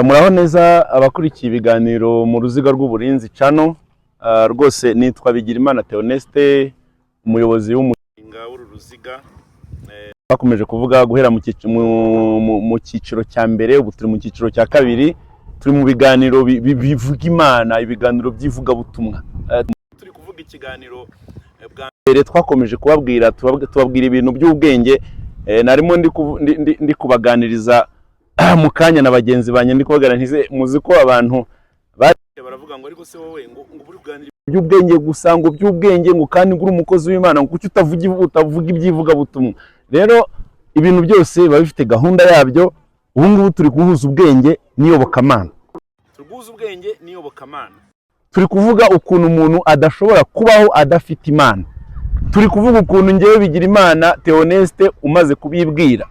Muraho neza abakurikiye ibiganiro mu ruziga rw'uburinzi channel. Rwose nitwa Bigirimana Theoneste, umuyobozi w'umushinga w'uru ruziga. Bakomeje kuvuga guhera mu cyiciro cya mbere, ubu turi mu cyiciro cya kabiri, turi mu biganiro bivuga Imana, ibiganiro by'ivuga butumwa. Turi kuvuga ikiganiro bwa mbere twakomeje kubabwira tubabwira ibintu by'ubwenge, narimo ndi kubaganiriza mu kanya na bagenzi banye ndi kubaganiriza, muzi ko abantu baravuga ngo ariko se wowe ngo buri kuganira by'ubwenge gusa, ngo by'ubwenge ngo kandi nguri umukozi w'Imana, ngo kuki utavuga ibyivuga butumwa. Rero ibintu byose biba bifite gahunda yabyo. Ubu ngubu turi guhuza ubwenge n'iyobokamana, turi kuvuga ukuntu umuntu adashobora kubaho adafite Imana. Turi kuvuga ukuntu ngewe Bigirimana Theoneste umaze kubibwira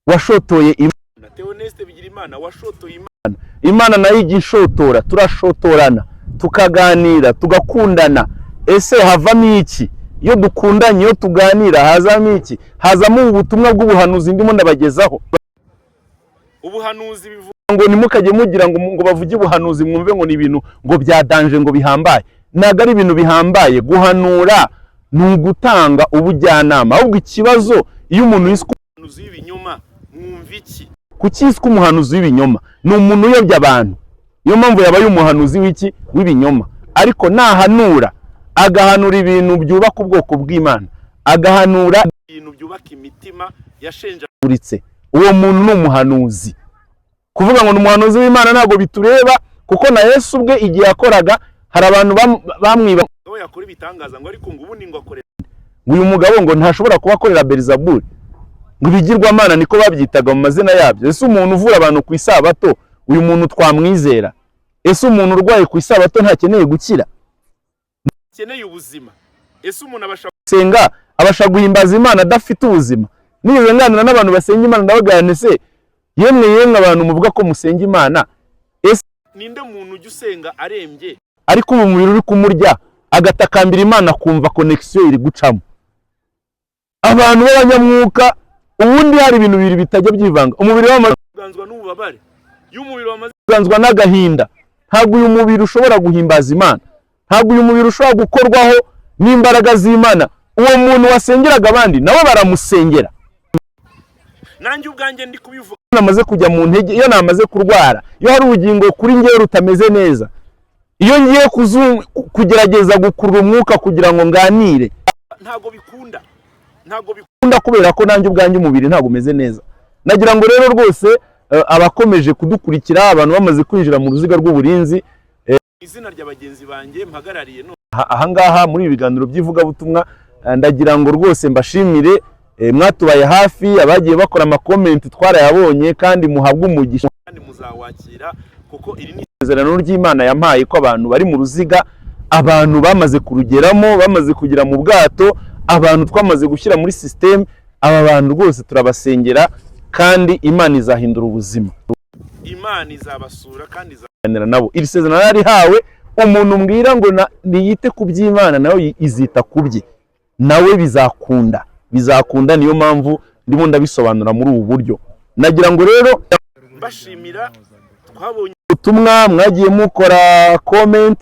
washotoye Imana. Theoneste Bigirimana washotoye Imana. Imana nayo igishotora, turashotorana, tukaganira, tugakundana. Ese havamo iki? Iyo dukundanye, iyo tuganira hazamo iki? Hazamo ubutumwa bw'ubuhanuzi ndimo ndabagezaho. Ubuhanuzi bivuga ngo nimukajye mugira ngo bavuge ubuhanuzi mwumve ngo ni ibintu ngo byadanje ngo bihambaye. Naga ari ibintu bihambaye. Guhanura ni ugutanga ubujyanama. Ahubwo ikibazo iyo umuntu yiswe umuhanuzi w'ibinyoma, mwumva iki? Kukiswe umuhanuzi w'ibinyoma ni umuntu uyobya abantu. Iyo mpamvu yabaye umuhanuzi w'iki? W'ibinyoma. Ariko nahanura, agahanura ibintu byubaka ubwoko bw'Imana, agahanura ibintu byubaka imitima yashenjaguritse, uwo muntu ni umuhanuzi. Kuvuga ngo ni umuhanuzi w'Imana ntabwo bitureba, kuko na Yesu ubwe igihe yakoraga hari abantu bamwiba ngo yakora ibitangaza, ngo ariko ngo ubundi ngo akorera uyu mugabo ngo ntashobora kuba akorera Belzebuli, ngo ibigirwamana niko babyitaga mu mazina yabyo. Ese umuntu uvura abantu ku isabato, uyu muntu twamwizera? Ese umuntu urwaye ku isabato ntakeneye gukira? Keneye ubuzima. Ese umuntu abasha gusenga, abasha guhimbaza Imana adafite ubuzima? Nize nganira n'abantu basenga Imana ndabagana, se yemwe abantu muvuga ko musenga Imana, ese ninde muntu ujya usenga arembye ariko ubu mubiri uri kumurya agatakambira Imana kumva connection iri gucamo? Abantu b'abanyamwuka ubundi hari ibintu bibiri bitajya byivanga. Umubiri wamaze kuganzwa n'ububabare, y'umubiri wamaze kuganzwa n'agahinda, ntabwo uyu mubiri ushobora guhimbaza Imana, ntabwo uyu mubiri ushobora gukorwaho n'imbaraga z'Imana. Uwo muntu wasengeraga abandi nabo baramusengera. Nanjye ubwanjye ndi kubivuga, namaze kujya mu ntege, iyo namaze kurwara, iyo hari ubugingo kuri ngewe rutameze neza, iyo ngiye kugerageza gukurura umwuka kugira ngo nganire, ntago bikunda kubera ko nanjye ubwanjye umubiri ntago umeze neza. Nagira ngo rero rwose abakomeje kudukurikira, abantu bamaze kwinjira mu ruziga rw'uburinzi, izina rya bagenzi banjye mpagarariye aha ngaha muri ibiganiro by'ivuga butumwa, ndagira ngo rwose mbashimire, mwatubaye hafi, abagiye bakora amakomenti twarayabonye, kandi muhabwe umugisha kandi muzawakira, kuko iri ni isezerano ry'Imana yampaye ko abantu bari mu ruziga, abantu bamaze kurugeramo, bamaze kugira mu bwato, abantu twamaze gushyira muri system, aba bantu rwose turabasengera kandi Imana izahindura ubuzima. Imana izabasura kandi izaganira nabo. Iri sezerano yarihawe umuntu mbwira ngo niyite ku by'Imana nawe izita kubye, nawe bizakunda. Niyo mpamvu ndimo ndabisobanura muri ubu buryo. Nagira ngo rero bashimira, twabonye ubutumwa mwagiye mukora comment,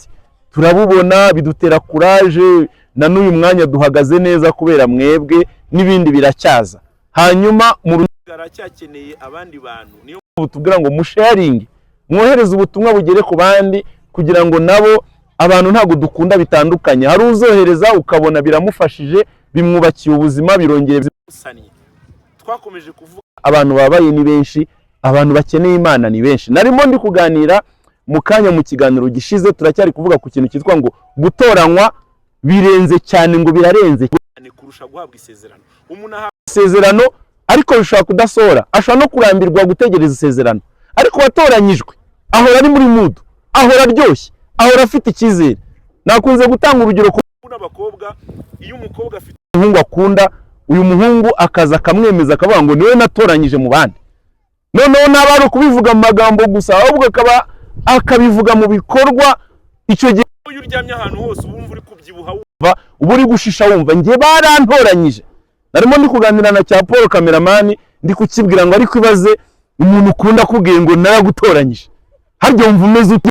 turabubona, bidutera courage, na n'uyu mwanya duhagaze neza kubera mwebwe, n'ibindi biracyaza. Hanyuma mu ruziga cyakeneye abandi bantu, niyo tubwira ngo musharing, mwohereze ubutumwa bugere ku bandi, kugira ngo nabo abantu ntago dukunda bitandukanye. Hari uzohereza ukabona biramufashije, bimwubakiye ubuzima, birongeye bimusaniye. Twakomeje kuvuga abantu babaye ni benshi, abantu bakeneye Imana ni benshi. Narimo ndi kuganira mu kanya mu kiganiro gishize, turacyari kuvuga ku kintu cyitwa ngo gutoranywa birenze cyane, ngo birarenze cyane kurusha guhabwa isezerano. Umuntu ahabwa isezerano ariko bishobora kudasohora, ashobora no kurambirwa gutegereza isezerano, ariko watoranyijwe ahora ari muri mood, ahora aryoshye, ahora afite icyizere. Nakunze gutanga urugero ku n'abakobwa, iyo umukobwa afite umuhungu akunda, uyu muhungu akaza akamwemeza akavuga ngo niwe natoranyije mu bandi, noneho nabari kubivuga mu magambo gusa, ahubwo akabivuga mu bikorwa. Icyo gihe iyo uryamye ahantu hose wumva uri kubyibuha, wumva uba uri gushisha, wumva ngiye barantoranyije. Narimo ndi kuganira na cya Paul cameraman, ndi kukibwira ngo ariko ibaze umuntu ukunda kubwiye ngo naragutoranyije, harya wumva umeze ute?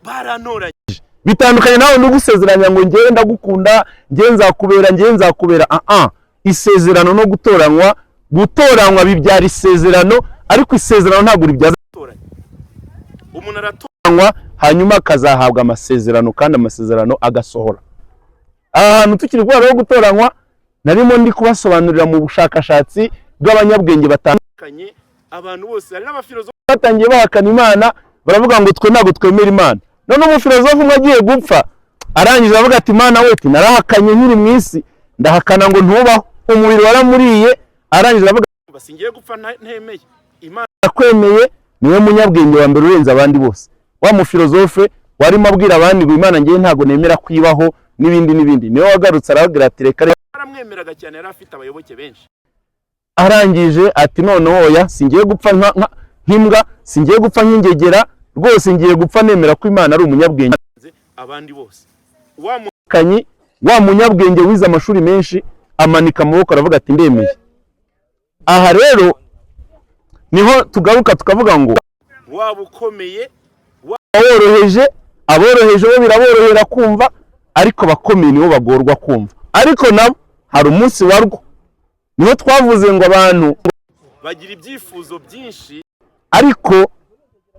Barantoranyije. Bitandukanye nawe ndugusezeranya ngo ngewe ndagukunda, ngewe nzakubera. Isezerano no gutoranywa bibyara isezerano, ariko isezerano ntabwo ribyaza gutoranya. Umuntu aratoranywa hanyuma akazahabwa amasezerano, kandi amasezerano agasohora. Ahantu tukiri rwo gutoranywa narimo ndi kubasobanurira mu bushakashatsi bw'abanyabwenge batandukanye. Abantu bose hari n'abafilozofe batangiye bahakana Imana, baravuga ngo twe ntabwo twemera Imana. None umufilozofe umwe agiye gupfa arangije avuga ati Imana we narahakanye nkiri mu isi, ndahakana ngo ntubaho, umubiri waramuriye. Arangije avuga basingiye gupfa ntemeye Imana akwemeye. Niwe munyabwenge wa mbere urenze abandi bose. Wa mufilozofe warimo abwira abandi ngo Imana ngiye ntago nemera kwibaho n'ibindi, niwe wagarutse aravuga ati reka aramwemeraga cyane, yari afite abayoboke benshi. Arangije ati none oya, singiye gupfa nk'imbwa, singiye gupfa nk'ingegera, rwose ngiye gupfa nemera ko Imana ari umunyabwenge abandi bose. Wa munyabwenge wize amashuri menshi amanika amaboko aravuga ati ndemeye. Aha rero niho tugaruka tukavuga ngo waba ukomeye, woroheje, aboroheje bo biraborohera kumva, ariko bakomeye nibo bagorwa kumva. Ariko nabo hari umunsi warwo. Niho twavuze ngo abantu bagira ibyifuzo byinshi, ariko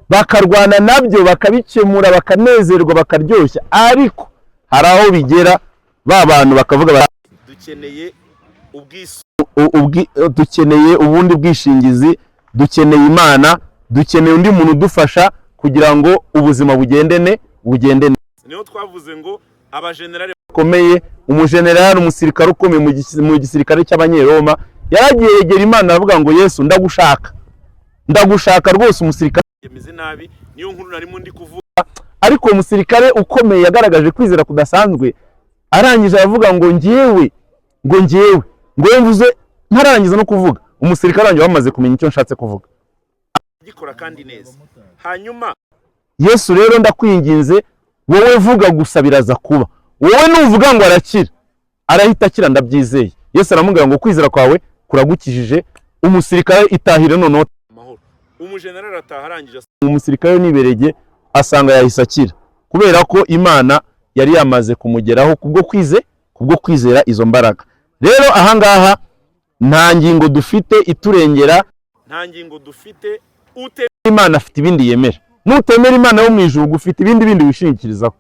bakarwana nabyo, bakabikemura, bakanezerwa, bakaryoshya. Ariko hari aho bigera ba bantu bakavuga dukeneye ubundi bwishingizi, dukeneye Imana, dukeneye undi muntu udufasha kugira ngo ubuzima bugende neza. Niho twavuze ngo abajenerali bakomeye, umujenerali, umusirikare ukomeye mu gisirikare cy'Abanyeroma yaragiye yegera Imana aravuga ngo Yesu ndagushaka rwose. Umusirikare yemeze nabi, niyo nkuru narimo ndi kuvuga. Ariko umusirikare ukomeye yagaragaje kwizera kudasanzwe, arangije aravuga ngo ngewe mvuze ntararangiza no kuvuga, umusirikare arangije bamaze kumenya icyo nshatse kuvuga, gikora kandi neza. Hanyuma Yesu rero ndakwinginze, wowe vuga gusa biraza kuba. Wowe nuvuga ngo arakira, arahita akira, ndabyizeye. Yesu aramubwira ngo kwizera kwawe kuragukijije. Umusirikare itahire noneho amahoro. Umujenerali ataha arangije, umusirikare niberege asanga yahise akira, kubera ko Imana yari yamaze kumugeraho kubwo kwizera izo mbaraga. Rero ahangaha nta ngingo dufite iturengera, nta ngingo dufite. Imana afite ibindi yemera. Nutemera Imana yo mu ijuru gufite ibindi wishingikirizaho.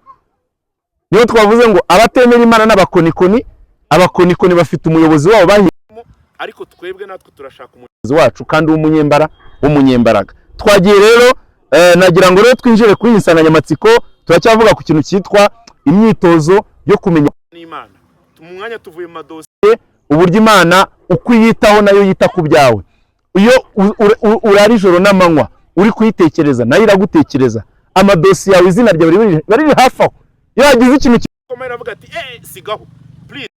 Niyo twavuze ngo abatemera Imana n'abakonikoni bafite umuyobozi wabo bahimo, ariko twebwe natwe turashaka umuyobozi wacu kandi w'umunyembaraga. Twagiye rero nagira ngo rero twinjire kuri iyi nsanganyamatsiko. Turacyavuga ku kintu cyitwa imyitozo yo kumenya n'Imana. Mu mwanya tuvuye mu madosiye, uburyo Imana uko yitaho nayo yita ku byawe. Iyo urari ijoro n'amanywa uri kuyitekereza, nayo iragutekereza. Amadosiye yawe izina ryawe bari hafi aho. Iyo hagize ikintu gikomeye avuga ati sigaho please,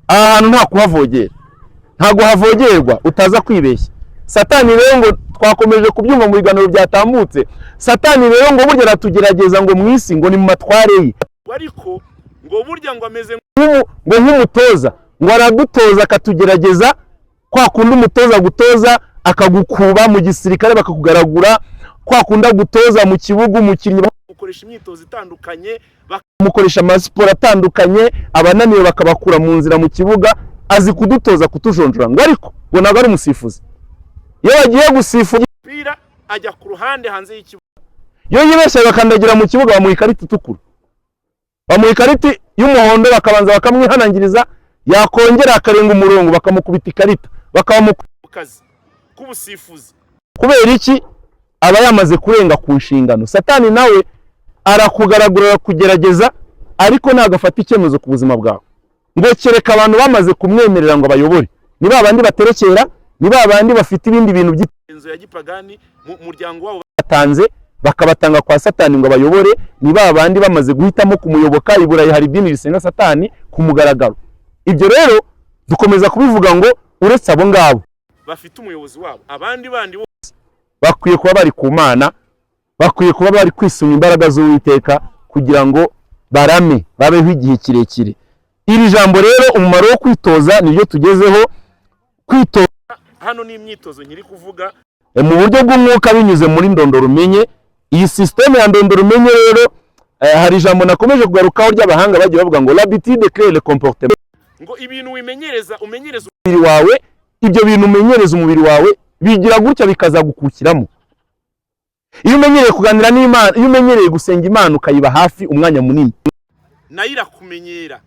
ahantu nta kuhavogera, ntago havogerwa utaza kwibeshya. Satani rero ngo twakomeje kubyumva mu biganiro byatambutse, Satani rero ngo burya aratugerageza ngo mu isi ngo ni mu matware ye, ariko ngo burya ngo ameze ngo nk'umutoza, ngo aragutoza akatugerageza kwa kundi umutoza gutoza akagukuba mu gisirikare bakakugaragura, kwa kundi gutoza mu kibuga umukinnyi bakoresha imyitozo itandukanye, bamukoresha amasiporo atandukanye, abananiwe bakabakura mu nzira mu kibuga. Azi kudutoza kutujonjora, ngo ariko ngo ntabwo ari umusifuzi. Iyo bagiye gusifura umupira ajya ku ruhande hanze y'ikibuga, iyo yibeshye bakandagira mu kibuga bamuha ikarita itukura, bamuha ikarita y'umuhondo, bakabanza bakamwihanangiriza, yakongera akarenga umurongo bakamukubita ikarita, bakaba mu kazi k'ubusifuzi. Kubera iki? Aba yamaze kurenga ku nshingano. Satani nawe arakugaragura kugerageza, ariko nagafata icyemezo ku buzima bwawe ngo kereka abantu bamaze kumwemerera ngo abayobore. Ni babandi baterekera, ni babandi bafite ibindi bintu by'inzo ya gipagani mu muryango wabo batanze, bakabatanga kwa Satani ngo abayobore. Ni babandi bamaze guhitamo kumuyoboka. I Burayi hari idini risenga Satani ku mugaragaro. Ibyo rero dukomeza kubivuga ngo uretse abo ngabo bafite umuyobozi wabo, abandi bose bakwiye kuba bari ku Mana, bakwiye kuba bari kwisuma imbaraga z'Uwiteka kugira ngo barame babeho igihe kirekire. Iri jambo rero umumaro wo kwitoza niryo tugezeho. Kwitoza hano ni imyitozo nkiri kuvuga mu buryo bw'umwuka binyuze muri ndondoro umenye. Iyi systeme ya ndondoro umenye rero hari ijambo nakomeje kugarukaho ry'abahanga bagiye bavuga ngo l'habitude crée le comportement, ngo ibintu umenyereza umubiri wawe, ibyo bintu umenyereza umubiri wawe bigira gutya bikazagukukiramo. Iyo umenyereye kuganira n'Imana, iyo umenyereye gusenga Imana ukayiba hafi umwanya munini, nayo irakumenyera.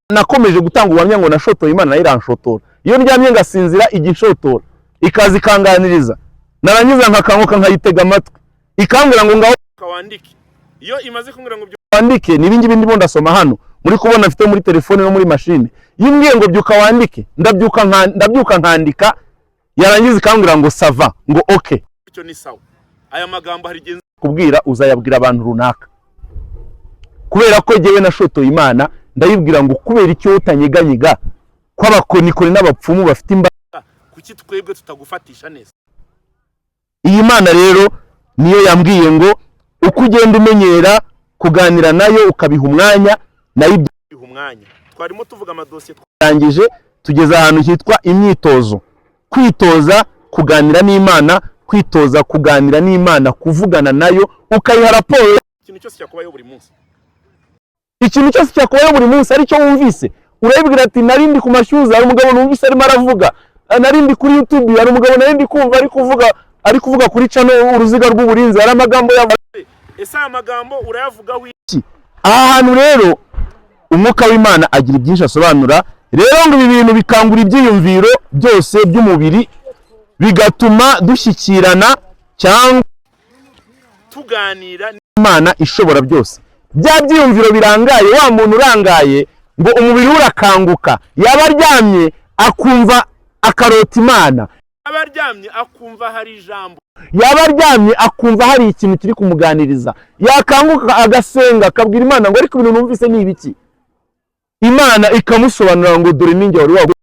Nakomeje gutanga ubuhamya ngo nashotoye Imana nayo iranshotora. Iyo ndyamye ngasinzira igishotora ikaza ikanganiriza, narangiza nkakanguka nkayitega amatwi ikambwira ngo ngaho kawandike. Iyo imaze kumbwira ngo byo wandike, ni ibingi ndimo ndasoma hano muri kubona mfite muri telefone no muri machine, yimbwiye ngo byuka wandike, ndabyuka nkandika, yarangiza ikambwira ngo sava, ngo okay, icyo ni sawa. Aya magambo hari genza kubwira uzayabwira abantu runaka, kubera ko jewe nashotoye Imana ndayibwira ngo kubera icyo utanyeganyiga kw'abakonikoni n'abapfumu bafite imbaraga, kuki twebwe tutagufatisha neza. Iyi Mana rero niyo yambwiye ngo uko ugenda umenyera kuganira nayo ukabiha umwanya, nayo umwanya. Twarimo tuvuga amadosiye twangije tugeze ahantu hitwa imyitozo, kwitoza kuganira n'Imana, kwitoza kuganira n'Imana, kuvugana nayo ukayiha raporo. Ikintu cyose cyakubayeho buri munsi, ikintu cyose cyakubayeho buri munsi aricyo wumvise urabibwira ati narindi ku mashyuza hari umugabo numvise arimo aravuga, narindi kuri YouTube hari umugabo narindi kumva ari kuvuga kuri channel uruziga rw'uburinzi hari amagambo yavuze. Ese amagambo urayavuga wiki? Aha hantu rero umwuka w'Imana agira byinshi asobanura. Rero ngo ibi bintu bikangura ibyiyumviro byose by'umubiri, bigatuma dushyikirana cyangwa tuganira n'Imana ishobora byose. Bya byiyumviro birangaye, wa muntu urangaye ngo umubiri urakanguka, yaba aryamye akumva akarota Imana, yaba aryamye akumva hari ijambo, yaba aryamye akumva hari ikintu kiri kumuganiriza, yakanguka agasenga akabwira Imana ngo ariko ibintu numvise ni ibiki, Imana ikamusobanurira ngo dore ninjye wari waguye.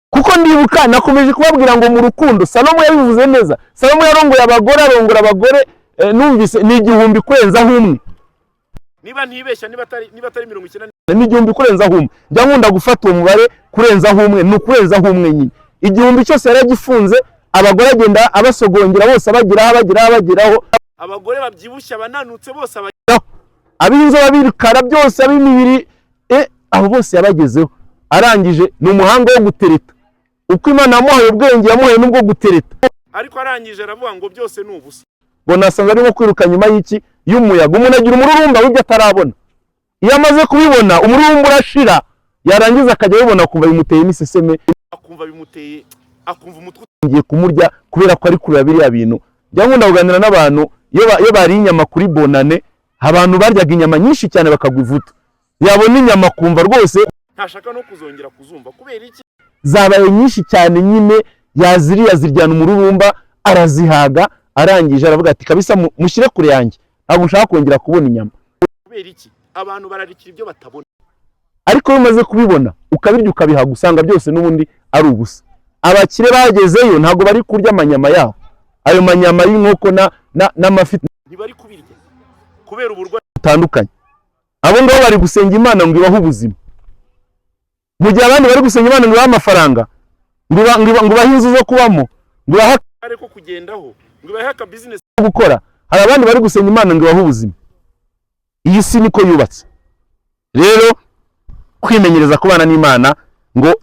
Kuko ndibuka nakomeje kubabwira ngo mu rukundo Salomo yabivuze neza. Salomo yarongoye abagore, arongora abagore numvise ni 1000 kurenzaho umwe, niba ntibeshya, niba atari 90 ni 1000 kurenzaho umwe. Njya nkunda gufata uwo mubare kurenzaho umwe, ni kurenzaho umwe nyine. 1000 cyose yaragifunze, abagore agenda abasogongera bose abagiraho, abagore babyibushya bananutse bose abinzo babirikara byose abimibiri abo bose yabagezeho. Arangije ni umuhanga wo gutereta, uko Imana yamuhaye ubwenge yamuhaye n'ubwo gutereta, ariko arangije aravuga ngo byose ni ubusa. Bona asanga arimo kwiruka nyuma y'iki y'umuyaga. Umuntu agira umururumba w'ibyo atarabona, iyo amaze kubibona umururumba urashira, yarangiza akajya abibona akumva bimuteye imiseseme, akumva umutwe ngiye kumurya kubera ko ari kureba biriya bintu. Njya nkunda kuganira n'abantu iyo bari inyama kuri bonane, abantu baryaga inyama nyinshi cyane bakagwivuta, yabona inyama kumva rwose ntashaka no kuzongera kuzumva. Kubera iki? Zabaye nyinshi cyane nyine, yaziryana umururumba arazihaga, arangije aravuga ati kabisa mushyire kure yanjye, ntabwo nshaka kongera kubona inyama. Kubera iki? Abantu bararikira ibyo batabona, ariko iyo umaze kubibona ukabirya ukabihaga usanga byose n'ubundi ari ubusa. Abakire bagezeyo ntabwo bari kurya amanyama yaho, ayo manyama y'inkoko n'amafi ntibari kubirya kubera uburwayi butandukanye. Abo ngabo bari gusenga Imana ngo ibahe ubuzima, mu gihe abandi bari gusenga Imana ngo ibahe amafaranga, ngo ibahe inzu zo kubamo, ngo ibahe ariko kugendaho, ngo ibahe aka business gukora. Hari abandi bari gusenga Imana ngo ibahe ubuzima. Iyi si niko yubatse. Rero kwimenyereza kubana n'Imana ngo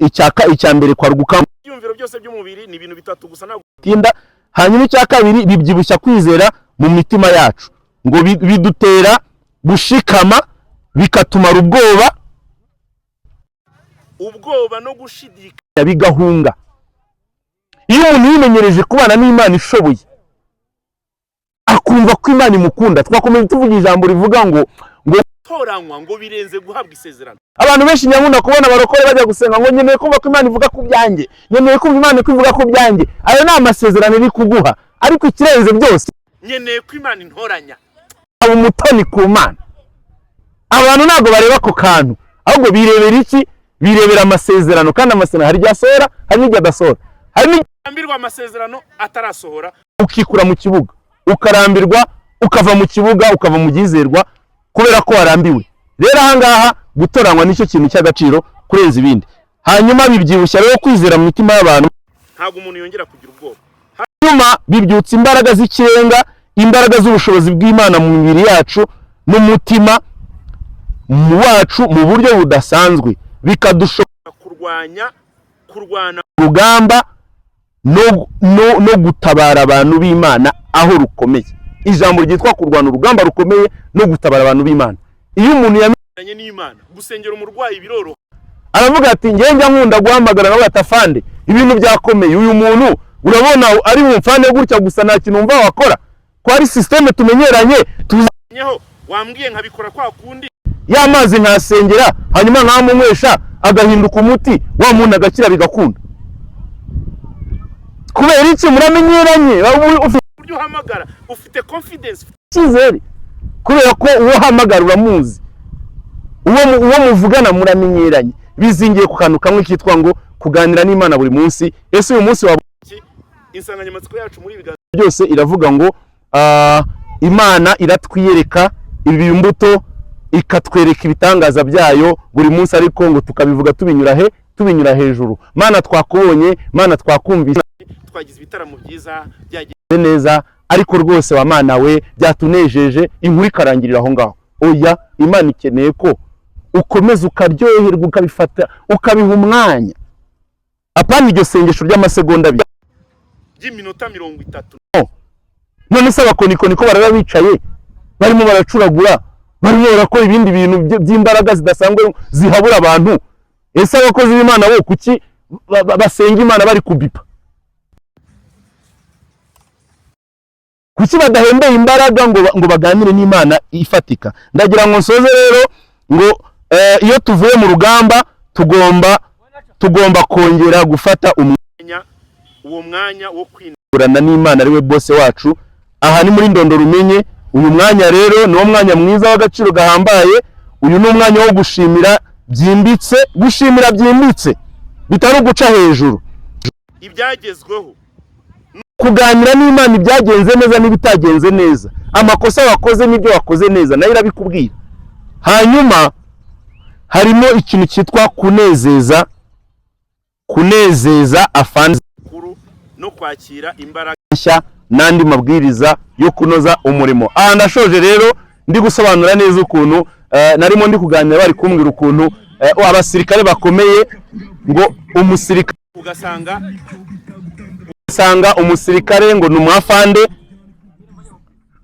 icya mbere kwa rugukanga ibyumviro byose by'umubiri ni ibintu bitatu gusa ntabwo kinda. Hanyuma icya kabiri bibyibushya kwizera mu mitima yacu, ngo bidutera gushikama, bikatumara ubwoba no gushidikanya bigahunga. Iyo umuntu yimenyereje kubana n'Imana ishoboye, akumva ko Imana imukunda, twakomeza tuvuga ijambo rivuga ngo toranywa ngo birenze guhabwa isezerano. Abantu benshi nyamuna kubona barokore bajya gusenga ngo nyeneye kumva ko Imana ivuga ku byanjye, nyeneye kumva Imana ivuga ku byanjye. Ayo ni amasezerano iri kuguha, ariko ikirenze byose nyeneye ko Imana intoranya. Abo umutoni ku Mana. Abantu ntabwo bareba ku kantu, ahubwo birebera iki? Birebera amasezerano, kandi amasezerano hari ryasohora hari n'iryadasohora. Hari n'ambirwa amasezerano atarasohora, ukikura mu kibuga, ukarambirwa, ukava mu kibuga, ukava mu gizerwa kubera ko warambiwe. Rero aha ngaha gutoranywa nicyo kintu cy'agaciro kurenza ibindi. Hanyuma bibyibushya rero kwizera mu mitima y'abantu, ntabwo umuntu yongera kugira ubwoba. Nyuma bibyutsa imbaraga z'ikirenga, imbaraga z'ubushobozi bw'Imana mu mibiri yacu n'umutima wacu mu buryo budasanzwe, bikadushobora kurwana urugamba no gutabara abantu b'Imana aho rukomeye. Ijambo ryitwa kurwana urugamba rukomeye no gutabara abantu b'Imana. Iyo umuntu yamenyanye n'Imana, gusengera umurwayi biroroha. Aravuga ati njye nkunda guhamagara nawe atafande, ibintu byakomeye, uyu muntu urabona ari umfane gutya gusa nta kintu umva wakora, ko ari systeme tumenyeranye tuzanyeho. Wambwiye nkabikora kwa kundi ya mazi nkasengera hanyuma nkamunywesha agahinduka umuti, wa muntu agakira bigakunda. Kubera iki muramenyeranye, buryo uhamagara ufite confidence, cyizere, kubera ko uwo hamagara uramuzi, uwo muvugana muramenyeranye. Bizingiye ku kantu kamwe kitwa ngo kuganira n'Imana buri munsi. Ese uyu munsi insanganyamatsiko yacu muri biganiro byose iravuga ngo Imana iratwiyereka ibi mbuto, ikatwereka ibitangaza byayo buri munsi, ariko ngo tukabivuga tubinyura hejuru. Mana twakubonye, Mana twakumvise, twagize ibitaramo byiza byagize neza, ariko rwose wa Mana we byatunejeje, inkuru ikarangirira aho ngaho. Oya, Imana ikeneye ko ukomeza ukaryoherwa, ukabifata ukabiha umwanya. Apana iryo sengesho ry'amasegonda by'iminota 30. None se abakonikoni ko barara bicaye barimo baracuragura, barimo barakora ibindi bintu by'imbaraga zidasanzwe zihabura abantu. Ese abakozi b'Imana bo kuki basenga Imana bari kubipa? Kuki badahembeye imbaraga ngo baganire n'Imana ifatika? Ndagira ngo nsoze rero ngo iyo tuvuye mu rugamba tugomba kongera gufata uwo mwanya wo kwinurana n'Imana ari we boss wacu. Aha ni muri Ndondoro umenye. Uyu mwanya rero ni wo mwanya mwiza w'agaciro gahambaye. Uyu ni umwanya wo gushimira byimbitse bitari uguca hejuru, ibyagezweho, kuganira n'Imana ibyagenze neza n'ibitagenze neza, amakosa wakoze n'ibyo wakoze neza nayo irabikubwira. Hanyuma harimo ikintu cyitwa kunezeza afande no kwakira imbaraga nshya n'andi mabwiriza yo kunoza umurimo. Ndashoje rero ndi gusobanura neza ukuntu narimo ndi kuganira bari kumbwira ukuntu abasirikare bakomeye ngo umusirikare ugasanga umusirikare ngo ni umwafande.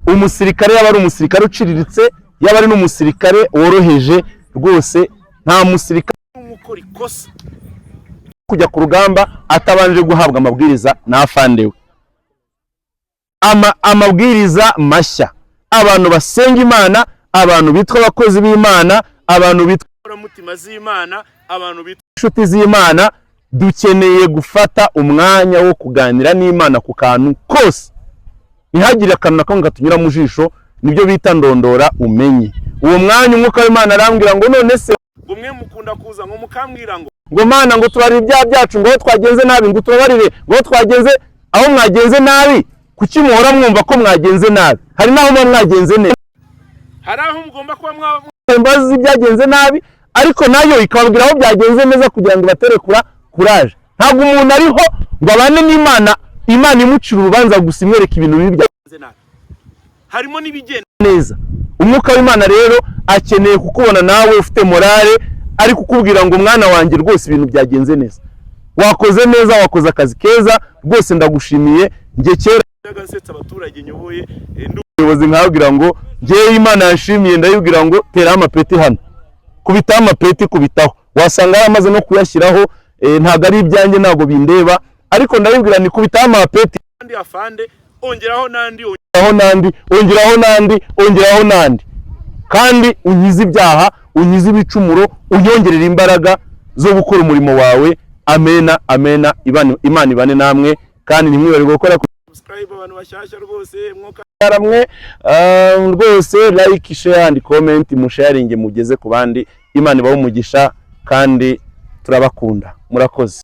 Umusirikare yaba ari umusirikare uciriritse, yaba ari n'umusirikare woroheje, rwose nta musirikare umukora ikosa kujya ku rugamba atabanje guhabwa amabwiriza na afande we. Amabwiriza mashya, abantu basenga Imana, abantu bitwa abakozi b'Imana, abantu bitwa mutima z'Imana, abantu bitwa inshuti z'Imana, dukeneye gufata umwanya wo kuganira n'Imana ku kantu kose. Ntihagire akantu nako ngatunyura mu jisho, nibyo bita ndondora umenye. Uwo mwanya umwuka w'Imana arambwira ngo none se umwe mukunda kuza ngo mukambwira ngo Mana ngo tubarire ibyaha byacu, ngo twagenze nabi, ngo tubabarire, ngo twagenze aho mwagenze nabi. Kuki muhora mwumva ko mwagenze nabi? Hari naho mwagenze neza, hari aho mugomba kuba mwambaza ibyagenze nabi, ariko nayo ikababwira aho byagenze neza kugira ngo batere kuraje. Ntabwo umuntu ariho ngo abane n'Imana, Imana imucira urubanza gusa imwereka ibintu bibi byagenze nabi. Harimo n'ibigenda neza. Umwuka w'Imana rero akeneye kukubona nawe ufite morale, ari kukubwira ngo mwana wanjye rwose ibintu byagenze neza, wakoze neza, wakoze akazi keza, rwose ndagushimiye. Nge kera ndagansetsa abaturage nyoboye ubuyobozi nkabwira ngo ngewe Imana yashimiye, ndayibwira ngo tera amapeti hano, kubitaho amapeti, kubitaho. Wasanga yaramaze no kuyashyiraho, ntago ari ibyanjye, ntago bindeba, ariko ndayibwira ni kubitaho amapeti kandi afande ongeraho nandi, ongeraho nandi, kandi unyize ibyaha, unyize ibicumuro, unyongerera imbaraga zo gukora umurimo wawe. Amena, amena. Imana ibane namwe, kandi ntimwibarirwe gukora subscribe abantu bashyashya rwose mwuka ramwe, rwose like, share and comment, musharinge mugeze ku bandi. Imana ibahe umugisha kandi turabakunda. Murakoze.